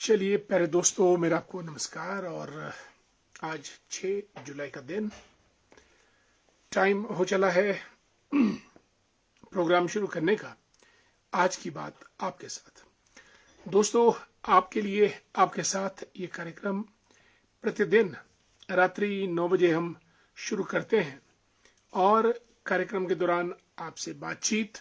चलिए प्यारे दोस्तों, मेरा आपको नमस्कार। और आज 6 जुलाई का दिन, टाइम हो चला है प्रोग्राम शुरू करने का। आज की बात आपके साथ दोस्तों, आपके लिए आपके साथ ये कार्यक्रम प्रतिदिन रात्रि 9 बजे हम शुरू करते हैं और कार्यक्रम के दौरान आपसे बातचीत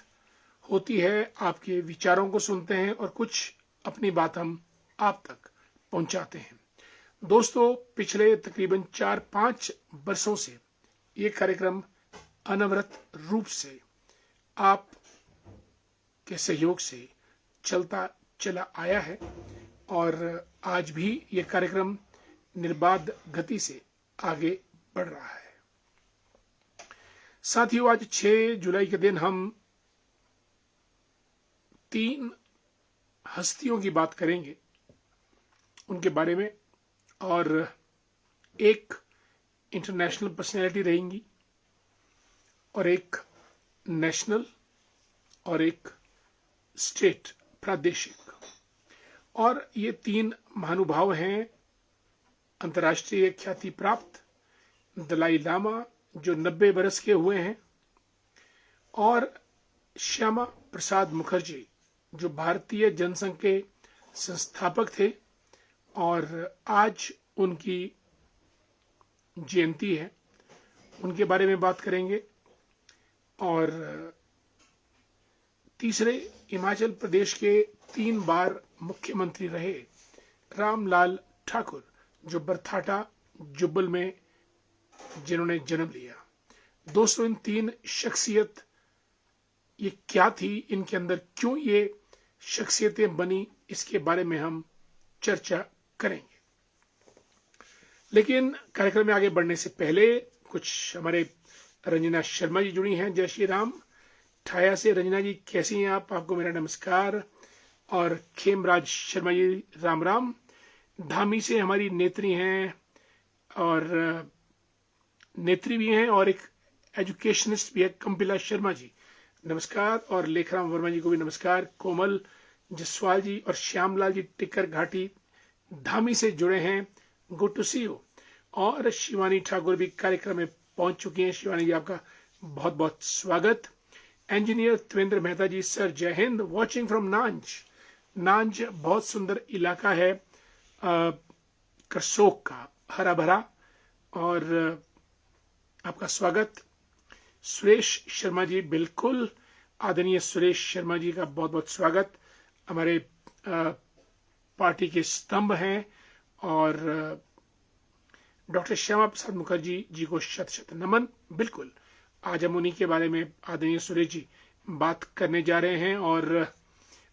होती है, आपके विचारों को सुनते हैं और कुछ अपनी बात हम आप तक पहुंचाते हैं। दोस्तों, पिछले तकरीबन 4-5 वर्षों से ये कार्यक्रम अनवरत रूप से आप के सहयोग से चलता चला आया है और आज भी ये कार्यक्रम निर्बाध गति से आगे बढ़ रहा है। साथियों, आज 6 जुलाई के दिन हम 3 हस्तियों की बात करेंगे, उनके बारे में, और एक इंटरनेशनल पर्सनैलिटी रहेंगी और एक नेशनल और एक स्टेट प्रादेशिक। और ये 3 महानुभाव हैं अंतर्राष्ट्रीय ख्याति प्राप्त दलाई लामा, जो 90 बरस के हुए हैं, और श्यामा प्रसाद मुखर्जी, जो भारतीय जनसंघ के संस्थापक थे और आज उनकी जयंती है, उनके बारे में बात करेंगे। और तीसरे, हिमाचल प्रदेश के 3 बार मुख्यमंत्री रहे रामलाल ठाकुर, जो बरथाटा जुब्बल में जिन्होंने जन्म लिया। दोस्तों, इन 3 शख्सियत ये क्या थी, इनके अंदर क्यों ये शख्सियतें बनी, इसके बारे में हम चर्चा करेंगे। लेकिन कार्यक्रम में आगे बढ़ने से पहले कुछ हमारे रंजना शर्मा जी जुड़ी हैं। जय श्री राम। ठाया से रंजना जी, कैसी हैं आप? आपको मेरा नमस्कार। और खेमराज शर्मा जी, राम राम। धामी से हमारी नेत्री हैं, और नेत्री भी हैं और एक एजुकेशनिस्ट भी है, कंपिला शर्मा जी, नमस्कार। और लेखराम वर्मा जी को भी नमस्कार। कोमल जसवाल जी और श्यामलाल जी टिक्कर घाटी धामी से जुड़े हैं, गुड टू सी यू। और शिवानी ठाकुर भी कार्यक्रम में पहुंच चुकी हैं। शिवानी जी, आपका बहुत बहुत स्वागत। इंजीनियर त्वेंद्र मेहता जी, सर जय हिंद, वॉचिंग फ्रॉम नांज। नांज बहुत सुंदर इलाका है करसोक का, हरा भरा, और आपका स्वागत। सुरेश शर्मा जी, बिल्कुल आदरणीय सुरेश शर्मा जी का बहुत बहुत स्वागत। हमारे पार्टी के स्तंभ हैं। और डॉक्टर श्यामा प्रसाद मुखर्जी जी को शत शत नमन। बिल्कुल, आज हम उन्हीं के बारे में आदरणीय सुरेश जी बात करने जा रहे हैं और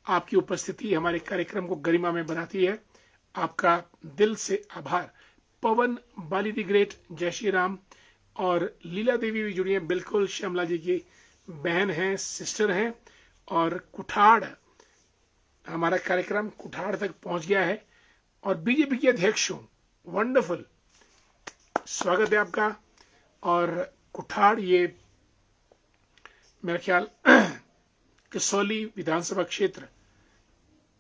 आपकी उपस्थिति हमारे कार्यक्रम को गरिमा में बनाती है। आपका दिल से आभार। पवन बाली दी ग्रेट, जय श्री राम। और लीला देवी भी जुड़ी हैं, बिल्कुल श्यामला जी की बहन हैं, सिस्टर हैं। और कुठाड़, हमारा कार्यक्रम कुठाड़ तक पहुंच गया है और बीजेपी के अध्यक्ष हूं, वंडरफुल, स्वागत है आपका। और कुठाड़ ये मेरा ख्याल कसौली विधानसभा क्षेत्र,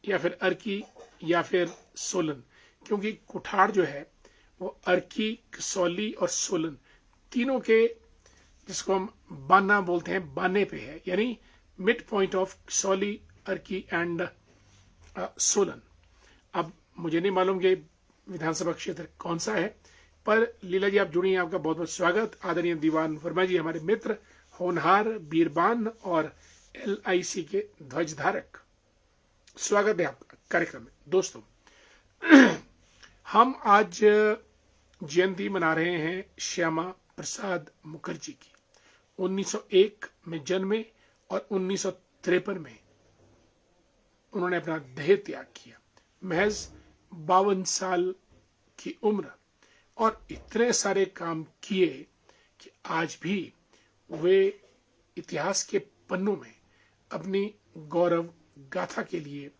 या फिर अर्की, या फिर सोलन, क्योंकि कुठाड़ जो है वो अर्की, कसौली और सोलन तीनों के, जिसको हम बाना बोलते हैं, बाने पे है, यानी mid point of Kasauli, Arki and Solan. अब मुझे नहीं मालूम कि विधानसभा क्षेत्र कौन सा है, पर लीला जी आप जुड़ी हैं, आपका बहुत बहुत स्वागत। आदरणीय दीवान वर्मा जी, हमारे मित्र, होनहार, बीरबान और LIC के ध्वजधारक, स्वागत है आपका कार्यक्रम में। दोस्तों, हम आज जयंती मना रहे हैं श्यामा प्रसाद मुखर्जी की। 1901 में जन्मे और 1953 में उन्होंने अपना देह त्याग किया, महज 52 साल की उम्र, और इतने सारे काम किए कि आज भी वे इतिहास के पन्नों में अपनी गौरव गाथा के लिए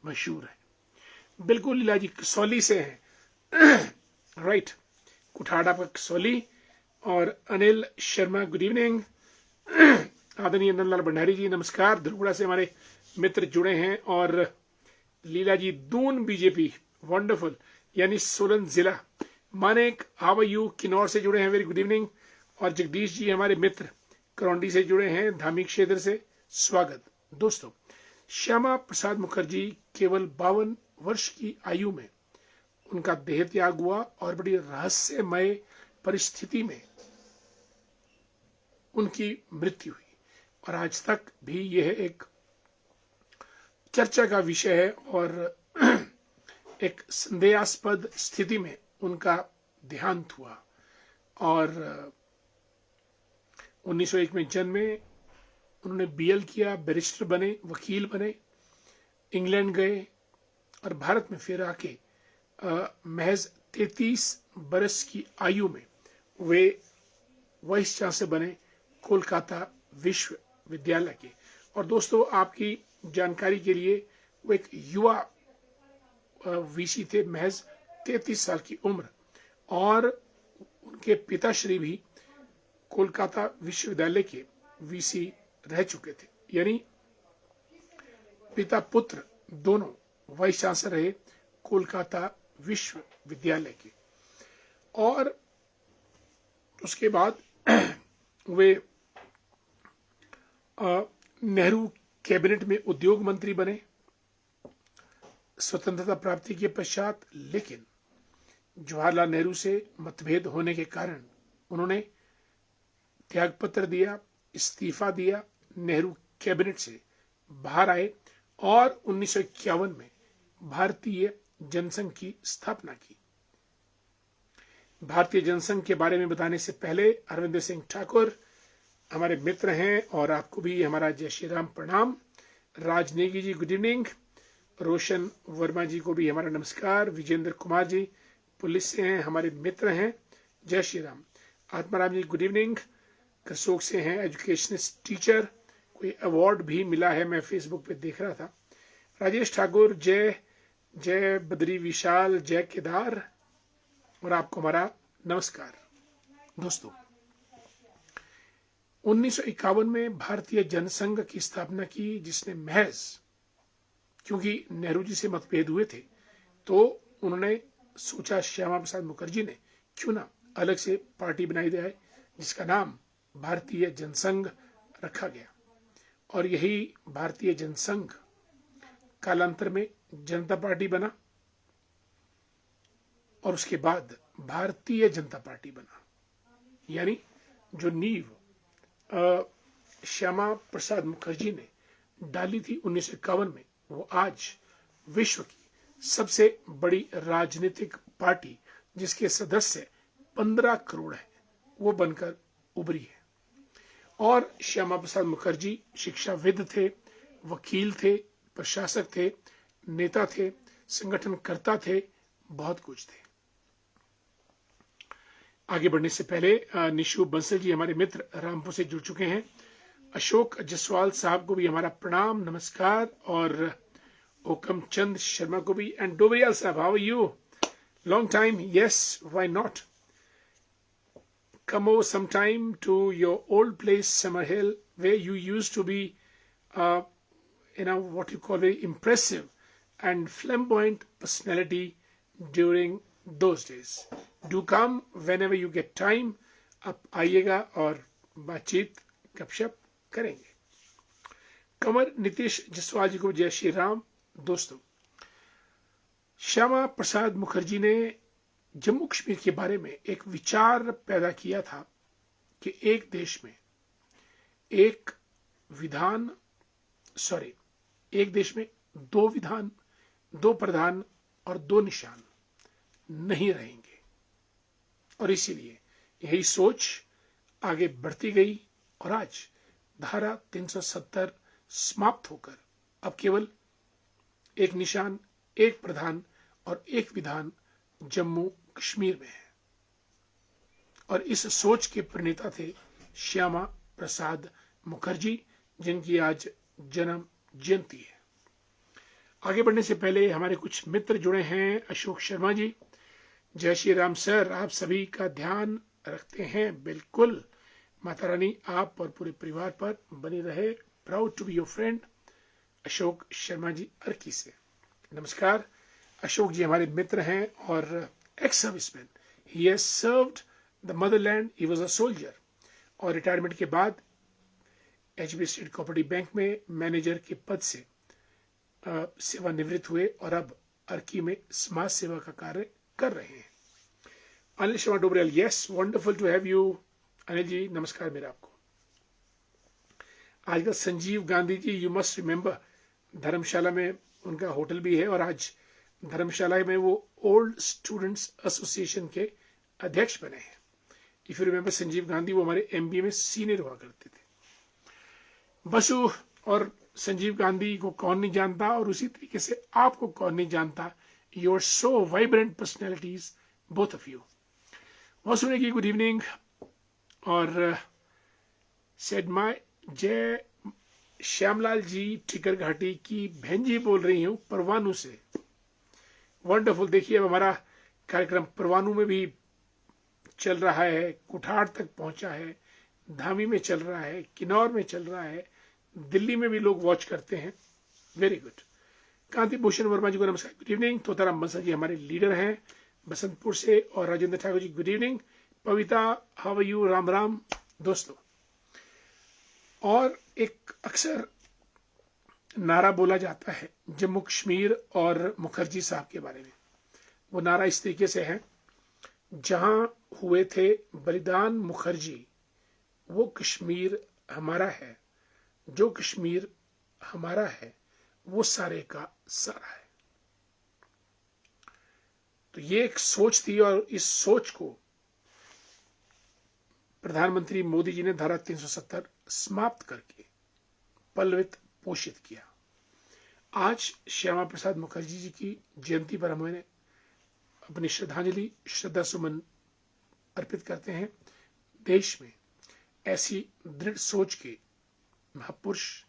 मशहूर है। बिल्कुल लीला जी कसौली से हैं राइट, कुठाड़ा पर कसौली। और अनिल शर्मा, गुड इवनिंग। आदरणीय नंदलाल भंडारी जी, नमस्कार। धुरगुड़ा से हमारे मित्र जुड़े हैं। और लीला जी दून बीजेपी, वंडरफुल, यानी सोलन जिला। Manek how are you, Kinnaur से जुड़े हैं, वेरी गुड इवनिंग। और जगदीश जी हमारे मित्र करौंडी से जुड़े हैं, धामी क्षेत्र से, स्वागत। दोस्तों, श्यामा प्रसाद मुखर्जी केवल 52 वर्ष की आयु में उनका देह त्याग हुआ और बड़ी रहस्यमय परिस्थिति में उनकी मृत्यु हुई, और आज तक भी यह एक चर्चा का विषय है। और एक संदेहास्पद स्थिति में उनका देहांत हुआ। और 1901 में जन्मे, उन्होंने बीएल किया, बैरिस्टर बने, वकील बने, इंग्लैंड गए और भारत में फिर आके महज 33 बरस की आयु में वे वाइस चांसलर बने कोलकाता विश्वविद्यालय के। और दोस्तों, आपकी जानकारी के लिए वो एक युवा वीसी थे, महज 33 साल की उम्र। और उनके पिताश्री भी कोलकाता विश्वविद्यालय के वीसी रह चुके थे, यानी पिता पुत्र दोनों वाइस चांसलर रहे कोलकाता विश्वविद्यालय के। और उसके बाद वे नेहरू कैबिनेट में उद्योग मंत्री बने स्वतंत्रता प्राप्ति के पश्चात। लेकिन जवाहरलाल नेहरू से मतभेद होने के कारण उन्होंने त्यागपत्र दिया, इस्तीफा दिया, नेहरू कैबिनेट से बाहर आए और 1951 में भारतीय जनसंघ की स्थापना की। भारतीय जनसंघ के बारे में बताने से पहले अरविंदर सिंह ठाकुर हमारे मित्र हैं, और आपको भी हमारा जय श्री राम प्रणाम। राज नेगी जी गुड इवनिंग, रोशन वर्मा जी को भी हमारा नमस्कार। विजेंद्र कुमार जी पुलिस से हैं, हमारे मित्र हैं, जय श्री राम। आत्माराम जी गुड इवनिंग, करसोग से हैं, एजुकेशनिस्ट टीचर, कोई अवार्ड भी मिला है, मैं फेसबुक पे देख रहा था। राजेश ठाकुर जय जय, बद्री विशाल जय केदार, और आपको हमारा नमस्कार। दोस्तों, 1951 में भारतीय जनसंघ की स्थापना की, जिसने महज, क्योंकि नेहरू जी से मतभेद हुए थे, तो उन्होंने सोचा श्यामा प्रसाद मुखर्जी ने क्यों ना अलग से पार्टी बनाई जाए, जिसका नाम भारतीय जनसंघ रखा गया। और यही भारतीय जनसंघ कालांतर में जनता पार्टी बना, और उसके बाद भारतीय जनता पार्टी बना। यानी जो नींव श्यामा प्रसाद मुखर्जी ने डाली थी 1951 में, वो आज विश्व की सबसे बड़ी राजनीतिक पार्टी, जिसके सदस्य 15 करोड़ हैं, वो बनकर उभरी है। और श्यामा प्रसाद मुखर्जी शिक्षाविद थे, वकील थे, प्रशासक थे, नेता थे, संगठनकर्ता थे, बहुत कुछ थे। आगे बढ़ने से पहले निशु बंसल जी हमारे मित्र रामपुर से जुड़ चुके हैं। अशोक जसवाल साहब को भी हमारा प्रणाम, नमस्कार। और ओकम चंद शर्मा को भी। एंड डोबरियाल साहब, how are you, long time, yes why not, come over sometime to your old place Summerhill, where you used to be what you call very impressive and flamboyant personality during those days. Do come whenever you get time. आप आइएगा और बातचीत गपशप करेंगे। कंवर नीतीश जसवाल जी को जय श्री राम। दोस्तों, श्यामा प्रसाद मुखर्जी ने जम्मू कश्मीर के बारे में एक विचार पैदा किया था कि एक देश में एक देश में 2 विधान, 2 प्रधान और 2 निशान नहीं रहेंगे। और इसीलिए यही सोच आगे बढ़ती गई, और आज धारा 370 समाप्त होकर अब केवल एक निशान, एक प्रधान और एक विधान जम्मू कश्मीर में है। और इस सोच के प्रणेता थे श्यामा प्रसाद मुखर्जी, जिनकी आज जन्म जयंती है। आगे बढ़ने से पहले हमारे कुछ मित्र जुड़े हैं। अशोक शर्मा जी, जय श्री राम सर, आप सभी का ध्यान रखते हैं, बिल्कुल। माता रानी आप और पूरे परिवार पर बनी रहे। Proud to be your friend, Ashok Sharma ji Arki से, नमस्कार। अशोक जी हमारे मित्र हैं और ex serviceman. He has served the motherland, he was a soldier और रिटायरमेंट के बाद एचबी स्टेट कोऑपरेटिव बैंक में मैनेजर के पद से सेवानिवृत्त हुए और अब अर्की में समाज सेवा का कार्य कर रहे हैं। Anil Sharma Dobrel, yes, wonderful to have you. Anil ji नमस्कार मेरा आपको। आजकल Sanjeev Gandhi ji, you must remember, Dharamshala में उनका होटल भी है और आज धर्मशाला में वो ओल्ड स्टूडेंट्स एसोसिएशन के अध्यक्ष बने हैं। If you remember Sanjeev Gandhi, वो हमारे एमबीए में सीनियर हुआ करते थे। बसु और संजीव गांधी को कौन नहीं जानता और उसी तरीके से आपको कौन नहीं जानता। You are so vibrant personalities both of you. Basu ने की गुड इवनिंग और सेड माय जय श्यामलाल जी टिकर घाटी की बहन जी बोल रही हूँ परवाणु से। वंडरफुल। देखिए अब हमारा कार्यक्रम परवाणु में भी चल रहा है, कुठार तक पहुंचा है, धामी में चल रहा है, किन्नौर में चल रहा है, दिल्ली में भी लोग वॉच करते हैं। Very good. कांति भूषण वर्मा जी को नमस्कार, गुड इवनिंग। तोताराम बंसल जी हमारे लीडर हैं बसंतपुर से और Rajendra Thakur ji good evening. Pavita, how are you? Ram Ram दोस्तों। और एक अक्सर नारा बोला जाता है जम्मू कश्मीर और मुखर्जी साहब के बारे में। वो नारा इस तरीके से है, जहां हुए थे बलिदान मुखर्जी वो कश्मीर हमारा है, जो कश्मीर हमारा है वो सारे का सारा है। तो ये एक सोच थी और इस सोच को प्रधानमंत्री मोदी जी ने धारा 370 समाप्त करके पल्लवित पोषित किया। आज श्यामा प्रसाद मुखर्जी जी की जयंती पर हमने अपनी श्रद्धांजलि, श्रद्धा सुमन अर्पित करते हैं। देश में ऐसी दृढ़ सोच के महापुरुष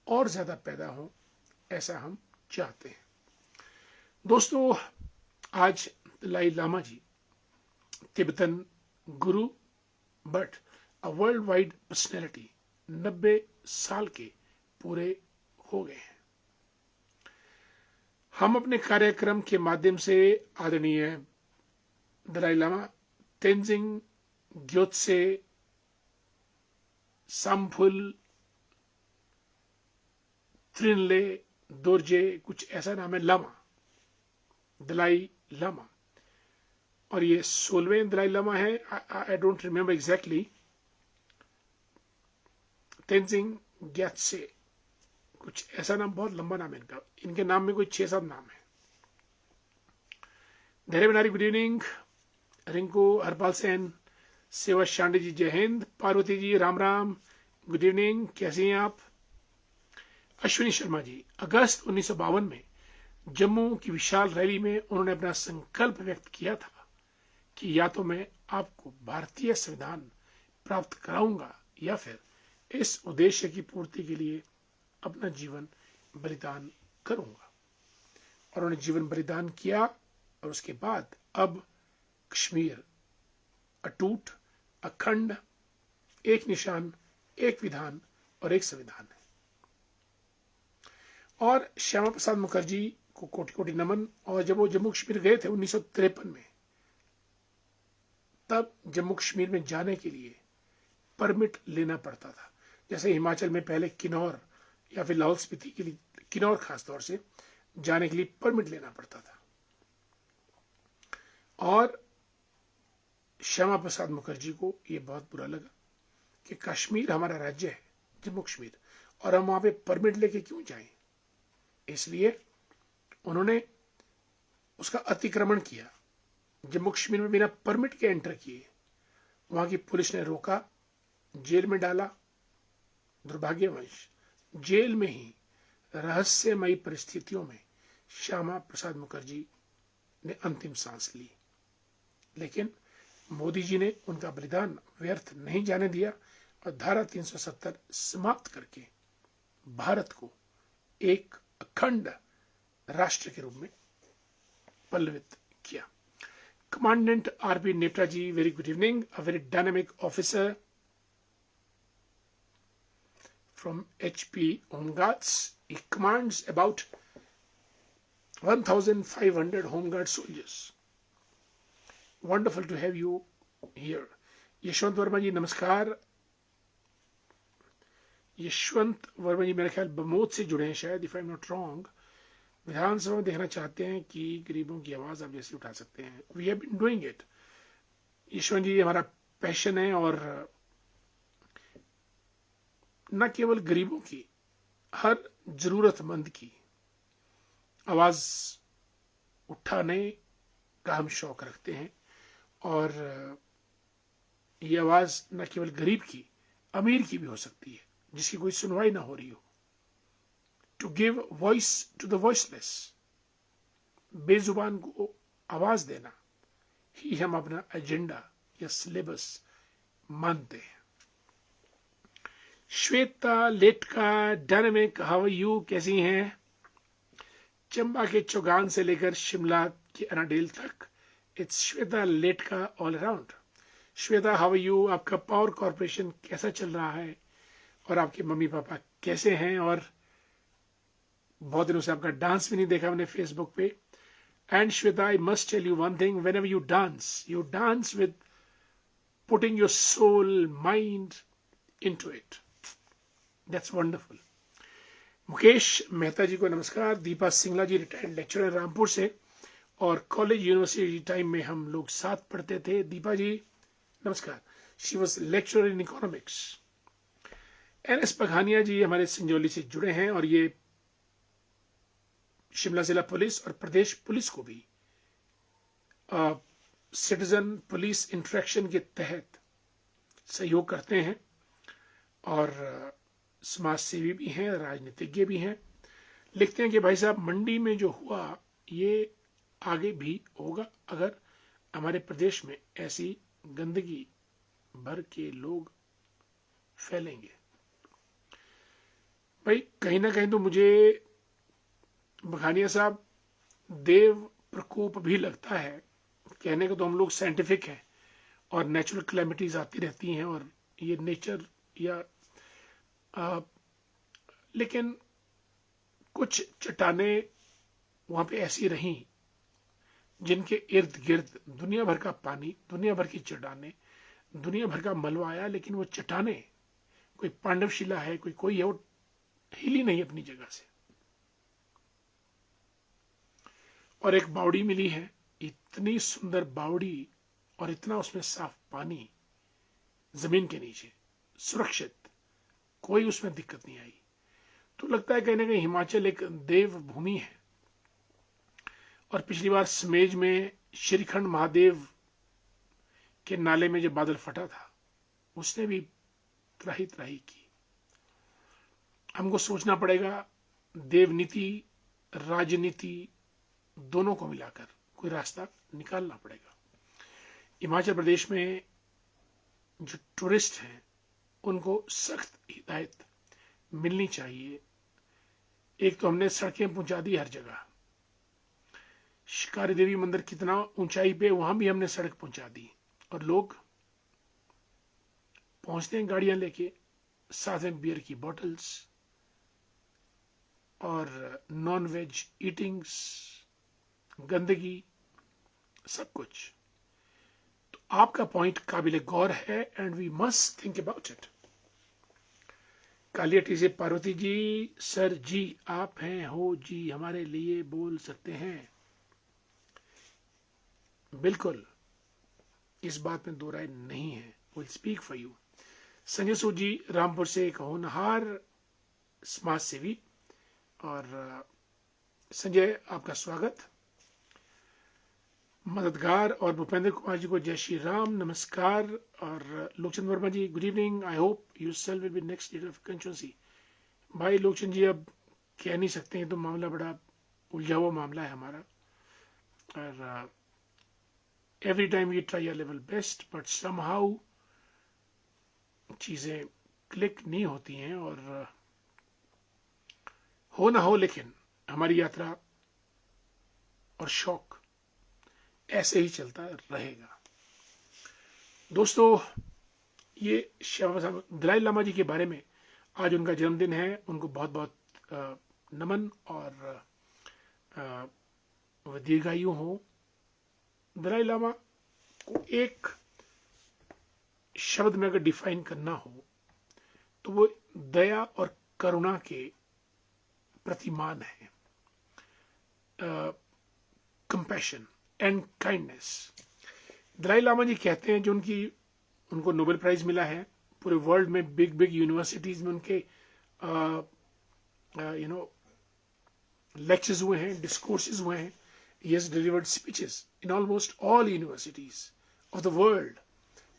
और ज्यादा पैदा हों, ऐसा हम चाहते हैं। दोस्तों, आज दलाई लामा जी Tibetan Guru but a world wide personality 90 साल के पूरे हो गए हैं। हम अपने कार्यक्रम के माध्यम से आदरणीय दलाई लामा तेंजिंग ग्योत्से सांफुल त्रिनले दोरजे, कुछ ऐसा नाम है, लामा, दलाई लामा, और ये 16वें दलाई लामा है। I don't remember exactly. Tenzin Gyatso, कुछ ऐसा नाम, बहुत लंबा नाम है इनका। इनके नाम में कोई 6-7 नाम है। धैर्य बनारी गुड इवनिंग। रिंकू हरपाल सेन, सेवा शांडे जी जय हिंद। पार्वती जी राम राम, गुड इवनिंग, कैसी हैं आप? अश्विनी शर्मा जी, अगस्त 1952 में जम्मू की विशाल रैली में उन्होंने अपना संकल्प व्यक्त किया था कि या तो मैं आपको भारतीय संविधान प्राप्त कराऊंगा या फिर इस उद्देश्य की पूर्ति के लिए अपना जीवन बलिदान करूंगा। और उन्होंने जीवन बलिदान किया और उसके बाद अब कश्मीर अटूट, अखंड, एक निशान, एक विधान और एक संविधान है। और श्यामा प्रसाद मुखर्जी को कोटि कोटि नमन। और जब वो जम्मू कश्मीर गए थे 1953 में, तब जम्मू कश्मीर में जाने के लिए परमिट लेना पड़ता था। जैसे हिमाचल में पहले किन्नौर या फिर लाहौल स्पीति के लिए, किन्नौर खासतौर से जाने के लिए परमिट लेना पड़ता था। और श्यामा प्रसाद मुखर्जी को यह बहुत बुरा लगा कि कश्मीर हमारा राज्य है, जम्मू कश्मीर, और हम वहां पे परमिट लेके क्यों जाएं। इसलिए उन्होंने उसका अतिक्रमण किया, जम्मू कश्मीर में बिना परमिट के एंटर किए। वहां की पुलिस ने रोका, जेल में डाला। दुर्भाग्यवश जेल में ही रहस्यमयी परिस्थितियों में श्यामा प्रसाद मुखर्जी ने अंतिम सांस ली। लेकिन मोदी जी ने उनका बलिदान व्यर्थ नहीं जाने दिया और धारा 370 समाप्त करके भारत को एक अखंड राष्ट्र के रूप में पल्लवित किया। Commandant RP Nepta ji, very good evening. A very dynamic officer from HP Home Guards. He commands about 1,500 home guard soldiers. Wonderful to have you here. Yashwant Verma ji नमस्कार। यशवंत वर्मा जी मेरे ख्याल बमोद से जुड़े हैं शायद, if I am not wrong. विधानसभा में देखना चाहते हैं कि गरीबों की आवाज आप जैसे उठा सकते हैं। We have been doing it. Yashwant ji हमारा पैशन है, और न केवल गरीबों की, हर जरूरतमंद की आवाज उठाने का हम शौक रखते हैं। और ये आवाज न केवल गरीब की, अमीर की भी हो सकती है, जिसकी कोई सुनवाई ना हो रही हो। To give voice to the voiceless, बेजुबान को आवाज देना ही हम अपना एजेंडा या सिलेबस मानते हैं। Shweta Letka dynamic, how are you, कैसी हैं? चंबा के चौगान से लेकर शिमला के अनाडेल तक, it's Shweta Letka all around. Shweta how are you, आपका पावर कॉर्पोरेशन कैसा चल रहा है, और आपके मम्मी पापा कैसे हैं? और बहुत दिनों से आपका डांस भी नहीं देखा मैंने फेसबुक पे। And Shweta, I must tell you one thing, whenever you dance with putting your soul, mind into it. That's wonderful. Mukesh Mehta ji को नमस्कार। दीपा सिंगला जी रिटायर्ड लेक्चरर रामपुर से, और कॉलेज यूनिवर्सिटी टाइम में हम लोग साथ पढ़ते थे। दीपा जी नमस्कार। She was lecturer in economics. NS पघानिया जी हमारे संजौली से जुड़े हैं, और ये शिमला जिला पुलिस और प्रदेश पुलिस को भी सिटीजन पुलिस इंटरेक्शन के तहत सहयोग करते हैं, और समाज सेवी भी हैं, राजनीतिज्ञ भी हैं। लिखते हैं कि भाई साहब, मंडी में जो हुआ ये आगे भी होगा, अगर हमारे प्रदेश में ऐसी गंदगी भर के लोग फैलेंगे। भाई कहीं ना कहीं तो मुझे बघानिया साहब देव प्रकोप भी लगता है। कहने को तो हम लोग साइंटिफिक हैं, और नेचुरल क्लैमिटीज आती रहती हैं, और ये नेचर या लेकिन कुछ चट्टाने वहां पे ऐसी रहीं जिनके इर्द गिर्द दुनिया भर का पानी, दुनिया भर की चट्टाने, दुनिया भर का मलबा आया, लेकिन वो चट्टाने, कोई पांडवशिला है, कोई है, वो हिली नहीं अपनी जगह से। और एक बावड़ी मिली है, इतनी सुंदर बावड़ी, और इतना उसमें साफ पानी, जमीन के नीचे सुरक्षित, कोई उसमें दिक्कत नहीं आई। तो लगता है कहीं ना कहीं हिमाचल एक देव भूमि है। और पिछली बार समेज में श्रीखंड महादेव के नाले में जब बादल फटा था, उसने भी त्राही त्राही की। हमको सोचना पड़ेगा, देवनीति राजनीति दोनों को मिलाकर कोई रास्ता निकालना पड़ेगा। हिमाचल प्रदेश में जो टूरिस्ट हैं उनको सख्त हिदायत मिलनी चाहिए। एक तो हमने सड़कें पहुंचा दी हर जगह, शिकारी देवी मंदिर कितना ऊंचाई पे, वहां भी हमने सड़क पहुंचा दी, और लोग पहुंचते हैं गाड़ियां लेके, साथ में बियर की बॉटल्स और नॉन वेज ईटिंग्स, गंदगी, सब कुछ। तो आपका पॉइंट काबिले गौर है, and we must think about it. Kaliati से पार्वती जी, सर जी आप हैं हो जी, हमारे लिए बोल सकते हैं। बिल्कुल, इस बात में दो राय नहीं है, will speak for you. Sanjay Sood ji Rampur से एक होनहार समाज सेवी, और संजय आपका स्वागत। मददगार और भूपेंद्र कुमार जी को जय श्री राम, नमस्कार। और Lokchand Verma ji, good evening, I hope you self will be next leader of constituency. भाई लोकचंद जी अब कह नहीं सकते हैं, तो मामला बड़ा उलझा हुआ मामला है हमारा, और every time we try our level best, but somehow चीजें क्लिक नहीं होती हैं, और हो ना हो, लेकिन हमारी यात्रा और शौक ऐसे ही चलता रहेगा। दोस्तों, ये दलाई लामा जी के बारे में, आज उनका जन्मदिन है, उनको बहुत बहुत नमन और वह दीर्घायु हो। दलाई लामा को एक शब्द में अगर डिफाइन करना हो तो वो दया और करुणा के प्रतिमान है, compassion and kindness. Dalai Lama ji कहते हैं, जो उनको नोबेल प्राइज मिला है, पूरे वर्ल्ड में बिग बिग यूनिवर्सिटीज में उनके लेक्चर्स हुए हैं, डिस्कोर्सेज हुए हैं। He has delivered speeches in almost all universities of the world.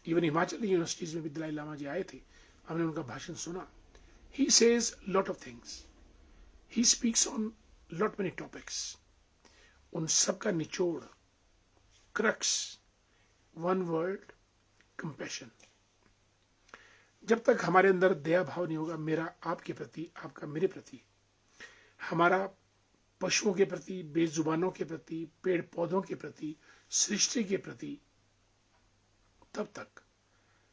Even Himachal universities में भी दलाई लामा जी आए थे, हमने उनका भाषण सुना। He says lot of things. He speaks on lot many topics. उन सब का निचोड़, क्रक्स, one word, compassion. जब तक हमारे अंदर दया भाव नहीं होगा, मेरा आपके प्रति, आपका मेरे प्रति, हमारा पशुओं के प्रति, बेजुबानों के प्रति, पेड़ पौधों के प्रति, सृष्टि के प्रति, तब तक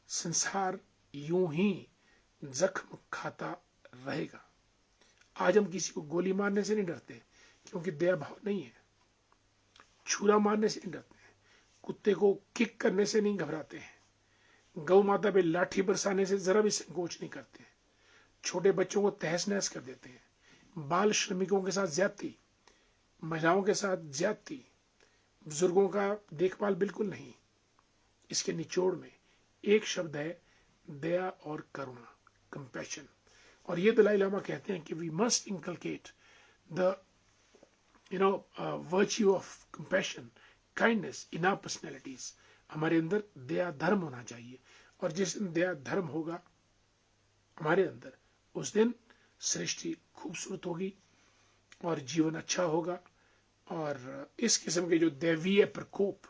संसार यूं ही जख्म खाता रहेगा। आज हम किसी को गोली मारने से नहीं डरते, क्योंकि दया भाव नहीं है। छुरा मारने से नहीं डरते हैं, कुत्ते को किक करने से नहीं घबराते हैं, गौ माता पे लाठी बरसाने से जरा भी संकोच नहीं करते हैं, छोटे बच्चों को तहस नहस कर देते हैं, बाल श्रमिकों के साथ ज्यादती, महिलाओं के साथ ज्यादती, बुजुर्गों का देखभाल बिल्कुल नहीं। इसके निचोड़ में एक शब्द है, दया और करुणा, कंपैशन। और ये दलाई लामा कहते हैं कि we must inculcate the virtue of compassion, kindness in our personalities. हमारे अंदर दया धर्म होना चाहिए, और जिस दिन दया धर्म होगा हमारे अंदर, उस दिन सृष्टि खूबसूरत होगी और जीवन अच्छा होगा। और इस किस्म के जो दैवीय प्रकोप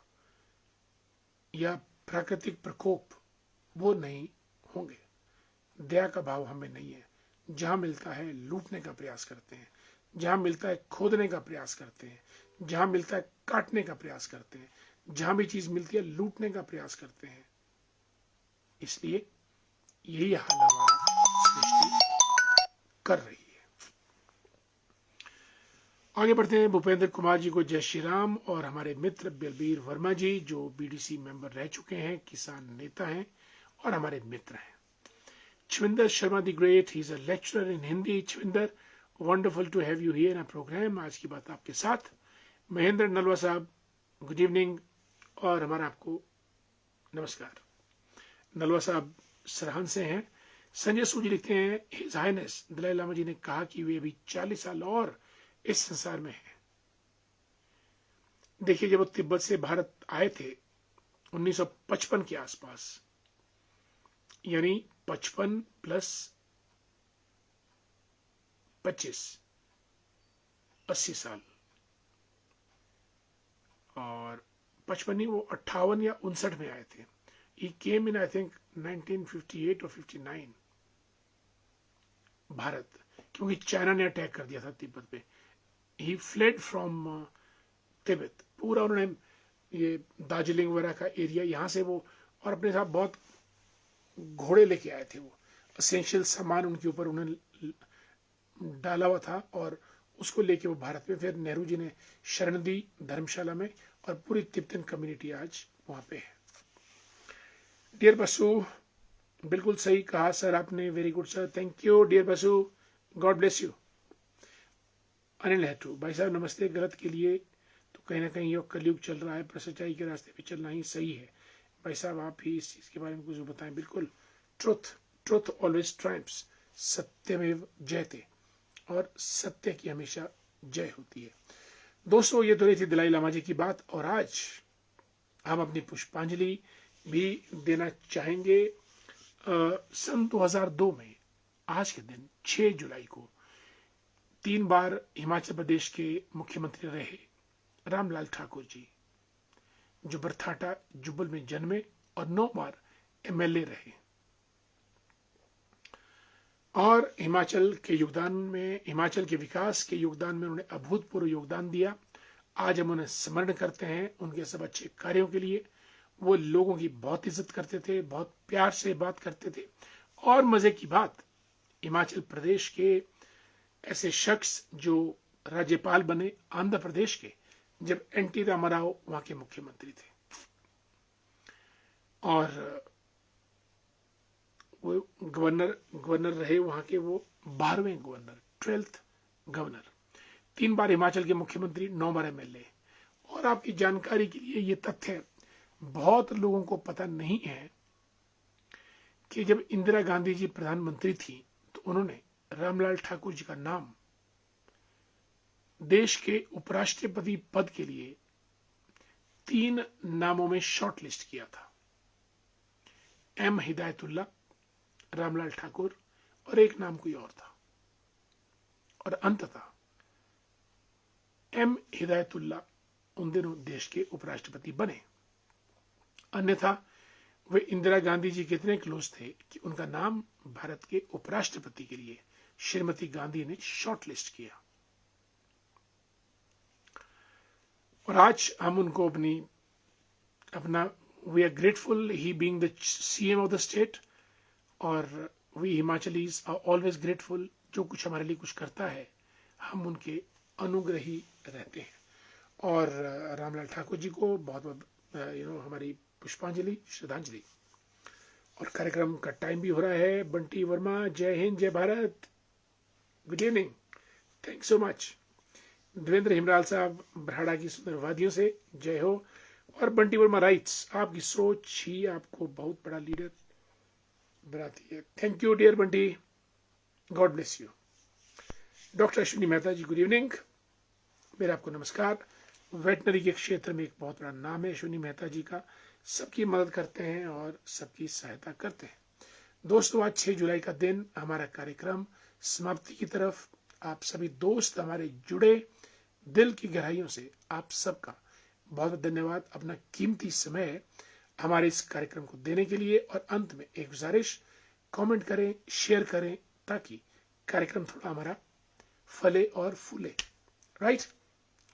या प्राकृतिक प्रकोप वो नहीं होंगे। दया का भाव हमें नहीं है। जहां मिलता है लूटने का प्रयास करते हैं, जहां मिलता है खोदने का प्रयास करते हैं, जहां मिलता है काटने का प्रयास करते हैं, जहां भी चीज मिलती है लूटने का प्रयास करते हैं। इसलिए यही हाल हमारा सृष्टि कर रही है। आगे बढ़ते हैं। भूपेंद्र कुमार जी को जय श्री राम। और हमारे मित्र बलबीर वर्मा जी, जो बीडीसी मेंबर रह चुके हैं, किसान नेता हैं और हमारे मित्र हैं। Chwinder Sharma the Great, he is a lecturer in Hindi. Chwinder, wonderful to have you here in our program. आज की बात आपके साथ। महेंद्र नलवा साहब, गुड इवनिंग और हमारा आपको नमस्कार। नलवा साहब सरहन से हैं। संजय सूजी लिखते हैं, हिज हाइनेस दलाई लामा जी ने कहा कि वे अभी 40 साल और इस संसार में हैं। देखिए, जब वो तिब्बत से भारत आए थे 1955 के आसपास, यानी 55 प्लस 25, 80 साल, और 55 नहीं, वो 58 या 59 में आए थे। He came in I think 1958 और 59 भारत, क्योंकि चाइना ने अटैक कर दिया था तिब्बत पे। He fled from Tibet. पूरा उन्होंने ये दार्जिलिंग वगैरह का एरिया, यहाँ से वो, और अपने साथ बहुत घोड़े लेके आए थे। वो असेंशियल सामान उनके ऊपर उन्होंने डाला हुआ था, और उसको लेके वो भारत में, फिर नेहरू जी ने शरण दी धर्मशाला में, और पूरी तिब्बतन कम्युनिटी आज वहां पे है। डियर बसु, बिल्कुल सही कहा सर आपने, very good sir, thank you dear Basu, god bless you. Anil Hetu, भाई साहब नमस्ते। गलत के लिए तो कहीं ना कहीं ये कलयुग चल रहा है, पर सच्चाई के रास्ते पे चलना ही सही है। भाई साहब आप ही इस चीज के बारे में कुछ बताएं। बिल्कुल, ट्रुथ ऑलवेज ट्रायम्फ्स, सत्यमेव जयते, और सत्य की हमेशा जय होती है। दोस्तों, ये तो रही थी दलाई लामा जी की बात, और आज हम अपनी पुष्पांजलि भी देना चाहेंगे। सन 2002 में आज के दिन 6 जुलाई को 3 बार हिमाचल प्रदेश के मुख्यमंत्री रहे रामलाल ठाकुर जी, जो बरथाटा जुब्बल में जन्मे और 9 बार एमएलए रहे, और हिमाचल के योगदान में, हिमाचल के विकास के योगदान में उन्होंने अभूतपूर्व योगदान दिया। आज हम उन्हें स्मरण करते हैं उनके सब अच्छे कार्यों के लिए। वो लोगों की बहुत इज्जत करते थे, बहुत प्यार से बात करते थे, और मजे की बात, हिमाचल प्रदेश के ऐसे शख्स जो राज्यपाल बने आंध्र प्रदेश के, जब एनटी रामाराव वहां के मुख्यमंत्री थे, और वो गवर्नर रहे वहां के, वो 12वें गवर्नर, 12th गवर्नर, 3 बार हिमाचल के मुख्यमंत्री, 9 बार एमएलए। और आपकी जानकारी के लिए ये तथ्य बहुत लोगों को पता नहीं है कि जब इंदिरा गांधी जी प्रधानमंत्री थी तो उन्होंने रामलाल ठाकुर जी का नाम देश के उपराष्ट्रपति पद के लिए 3 नामों में शॉर्टलिस्ट किया था, एम हिदायतुल्ला, रामलाल ठाकुर और एक नाम कोई और था। और अंततः एम हिदायतुल्ला उन दिनों देश के उपराष्ट्रपति बने। अन्यथा वे इंदिरा गांधी जी के इतने क्लोज थे कि उनका नाम भारत के उपराष्ट्रपति के लिए श्रीमती गांधी ने शॉर्टलिस्ट किया। और आज हम उनको अपना we are grateful, he being the CM of the state, और we Himachalis are always grateful. जो कुछ हमारे लिए कुछ करता है हम उनके अनुग्रही रहते हैं। और रामलाल ठाकुर जी को बहुत बहुत हमारी पुष्पांजलि, श्रद्धांजलि। और कार्यक्रम का टाइम भी हो रहा है। बंटी वर्मा, जय हिंद, जय Bharat, good evening, thank so much. Devendra Himral साहब बरहाड़ा की सुंदर वादियों से, जय हो। और बंटी वर्मा राइट्स, आपकी सोच ही आपको बहुत बड़ा लीडर बनाती है। Thank you dear Bunty, God bless you. Doctor Ashwini Mehta ji, good evening, मेरा आपको नमस्कार। वेटनरी के क्षेत्र में एक बहुत बड़ा नाम है अश्विनी मेहता जी का, सबकी मदद करते हैं और सबकी सहायता करते हैं। दोस्तों, आज 6 जुलाई का दिन, हमारा कार्यक्रम समाप्ति की तरफ। आप सभी दोस्त हमारे जुड़े, दिल की गहराइयों से आप सबका बहुत बहुत धन्यवाद अपना कीमती समय हमारे इस कार्यक्रम को देने के लिए। और अंत में एक गुजारिश, कमेंट करें, शेयर करें, ताकि कार्यक्रम थोड़ा हमारा फले और फूले। Right,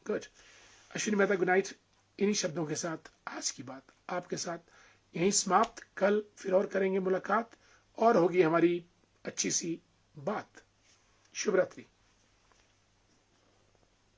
good. Ashwini Mehta, good night. इन्हीं शब्दों के साथ आज की बात आपके साथ यहीं समाप्त। कल फिर और करेंगे मुलाकात और होगी हमारी अच्छी सी बात। शुभ रात्रि।